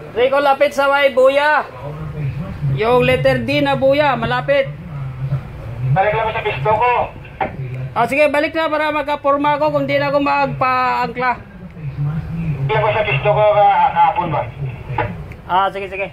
Rico, lapit sa may buya. Yung letter D na buya, malapit. Balik lang sa pisto ko. Sige, balik na para magka-forma ko kung di na ako magpa-angkla. Balik ko sa pisto ko kahapon ba? Sige, sige.